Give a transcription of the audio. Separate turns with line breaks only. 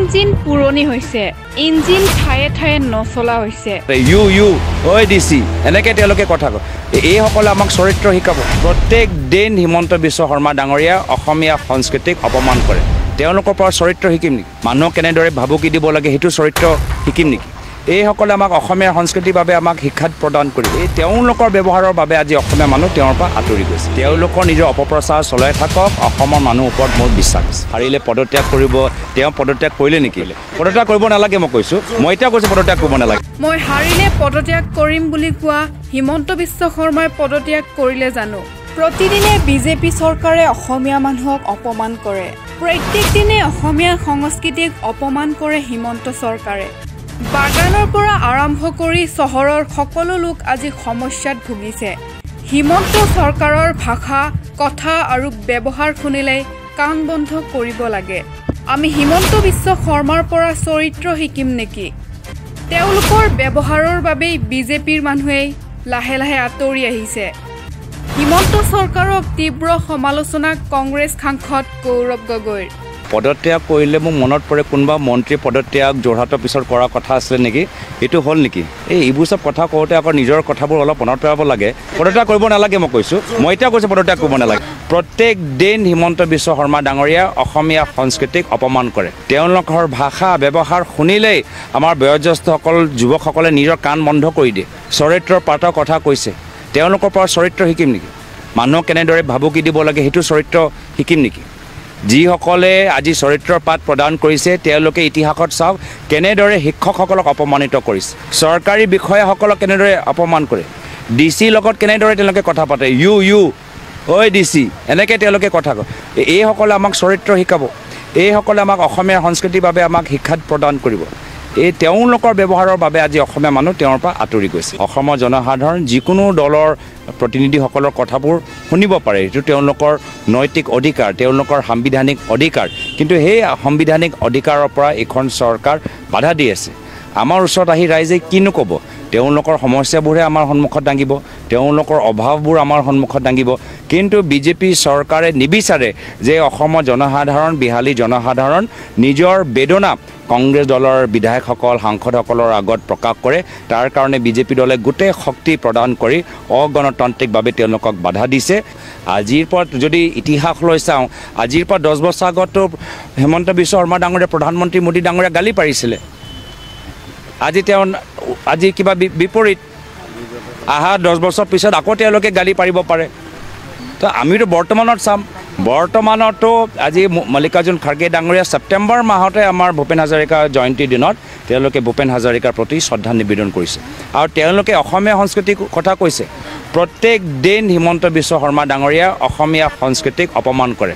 Engine পুৰণি হৈছে, engine ঠায়ে ঠায়ে নচলা হৈছে।
ঐ ডিচি এনেকৈ তেওঁলোকে কথা কয়। এইসকলে আমাক চৰিত্ৰ শিকাব। প্ৰত্যেক দিন হিমন্ত বিশ্ব শৰ্মা ডাঙৰীয়া অসমীয়া সংস্কৃতিক অপমান কৰে। তেওঁলোকৰ পৰা চৰিত্ৰ শিকিম নেকি? মানুহক কেনেদৰে ভাবুকি দিব লাগে সেইটো চৰিত্ৰ শিকিম নেকি? এইসকলে আমাক অসমীয়া সংস্কৃতিৰ বাবে আমাক শিক্ষা প্ৰদান কৰিব। এই তেওঁলোকৰ ব্যৱহাৰৰ বাবে আজি অসমীয়া মানুহ তেওঁৰ পৰা আঁতৰি গৈছে। তেওঁলোকৰ নিজৰ অপপ্ৰচাৰ চলাই থাকক, অসমৰ মানুহৰ ওপৰত মোৰ বিশ্বাস আছে। হাৰিলে পদত্যাগ কৰিব। তেওঁ পদত্যাগ কৰিলে নেকি? পদত্যাগ কৰিব নালাগে মই কৈছোঁ। মই এতিয়া কৈছোঁ পদত্যাগ কৰিব নালাগে।
মই হাৰিলে পদত্যাগ কৰিম বুলি কোৱা হিমন্ত বিশ্ব শৰ্মাই পদত্যাগ কৰিলে জানো? প্ৰতিদিনে বিজেপি চৰকাৰে অসমীয়া মানুহক অপমান কৰে। প্ৰত্যেক দিনে অসমীয়া সংস্কৃতিক অপমান কৰে হিমন্ত চৰকাৰে। বাগানৰ পৰা আৰম্ভ কৰি চহৰৰ সকলো লোক আজি সমস্যাত ভুগিছে। হিমন্ত চৰকাৰৰ ভাষা, কথা আৰু ব্যৱহাৰ শুনিলেই কাণ বন্ধ কৰিব লাগে। আমি হিমন্ত বিশ্ব শৰ্মাৰ পৰা চৰিত্ৰ শিকিম নেকি? তেওঁলোকৰ ব্যৱহাৰৰ বাবেই বিজেপিৰ মানুহেই লাহে লাহে আঁতৰি আহিছে। হিমন্ত চৰকাৰক তীব্ৰ সমালোচনা কংগ্ৰেছ সাংসদ গৌৰৱ গগৈৰ।
পদত্যাগ কৰিলে মোক মনত পৰে কোনোবা মন্ত্ৰী পদত্যাগ যোৰহাটৰ পিছত কৰা কথা আছিলে নেকি? এইটো হ'ল নেকি? এইবোৰ চব কথা কওঁতে আকৌ নিজৰ কথাবোৰ অলপ মনত পেলাব লাগে। পদত্যাগ কৰিব নালাগে মই কৈছোঁ। মই এতিয়া কৈছোঁ পদত্যাগ কৰিব নালাগে। প্ৰত্যেক দিন হিমন্ত বিশ্ব শৰ্মা ডাঙৰীয়া অসমীয়া সংস্কৃতিক অপমান কৰে। তেওঁলোকৰ ভাষা ব্যৱহাৰ শুনিলেই আমাৰ বয়োজ্যেষ্ঠসকল যুৱকসকলে নিজৰ কাণ বন্ধ কৰি দিয়ে। চৰিত্ৰৰ পাতৰ কথা কৈছে। তেওঁলোকৰ পৰা চৰিত্ৰ শিকিম নেকি? মানুহক কেনেদৰে ভাবুকি দিব লাগে সেইটো চৰিত্ৰ শিকিম নেকি? যিসকলে আজি চৰিত্ৰৰ পাঠ প্ৰদান কৰিছে তেওঁলোকে ইতিহাসত চাওক কেনেদৰে শিক্ষকসকলক অপমানিত কৰিছে, চৰকাৰী বিষয়াসকলক কেনেদৰে অপমান কৰে, ডিচিৰ লগত কেনেদৰে তেওঁলোকে কথা পাতে। ঐ ডিচি এনেকৈ তেওঁলোকে কথা কয়। এইসকলে আমাক চৰিত্ৰ শিকাব। এইসকলে আমাক অসমীয়া সংস্কৃতিৰ বাবে আমাক শিক্ষা প্ৰদান কৰিব। এই তেওঁলোকৰ ব্যৱহাৰৰ বাবে আজি অসমীয়া মানুহ তেওঁৰ পৰা আঁতৰি গৈছে। অসমৰ জনসাধাৰণ যিকোনো দলৰ প্ৰতিনিধিসকলৰ কথাবোৰ শুনিব পাৰে, এইটো তেওঁলোকৰ নৈতিক অধিকাৰ, তেওঁলোকৰ সাংবিধানিক অধিকাৰ। কিন্তু সেই সাংবিধানিক অধিকাৰৰ পৰা এইখন চৰকাৰ বাধা দি আছে। আমাৰ ওচৰত আহি ৰাইজে কিনো ক'ব? তেওঁলোকৰ সমস্যাবোৰহে আমাৰ সন্মুখত দাঙিব, তেওঁলোকৰ অভাৱবোৰ আমাৰ সন্মুখত দাঙিব। কিন্তু বিজেপি চৰকাৰে নিবিচাৰে যে অসমৰ জনসাধাৰণ, বিহালী জনসাধাৰণ নিজৰ বেদনা কংগ্ৰেছ দলৰ বিধায়কসকল, সাংসদসকলৰ আগত প্ৰকাশ কৰে। তাৰ কাৰণে বিজেপি দলে গোটেই শক্তি প্ৰদান কৰি অগণতান্ত্ৰিকভাৱে তেওঁলোকক বাধা দিছে। আজিৰ পৰা যদি ইতিহাসলৈ চাওঁ, আজিৰ পৰা 10 বছৰ আগতো হিমন্ত বিশ্ব শৰ্মা ডাঙৰীয়া প্ৰধানমন্ত্ৰী মোদী ডাঙৰীয়া গালি পাৰিছিলে। আজি কিবা বিপৰীত অহা 10 বছৰ পিছত আকৌ তেওঁলোকে গালি পাৰিব পাৰে। তো আমিতো বৰ্তমানত চাম। বৰ্তমানতো আজি মল্লিকাৰ্জুন খাৰ্গে ডাঙৰীয়া ছেপ্টেম্বৰ মাহতে আমাৰ ভূপেন হাজৰিকা জয়ন্তীৰ দিনত তেওঁলোকে ভূপেন হাজৰিকাৰ প্ৰতি শ্ৰদ্ধা নিবেদন কৰিছে আৰু তেওঁলোকে অসমীয়া সংস্কৃতিৰ কথা কৈছে। প্ৰত্যেক দিন হিমন্ত বিশ্ব শৰ্মা ডাঙৰীয়া অসমীয়া সংস্কৃতিক অপমান কৰে।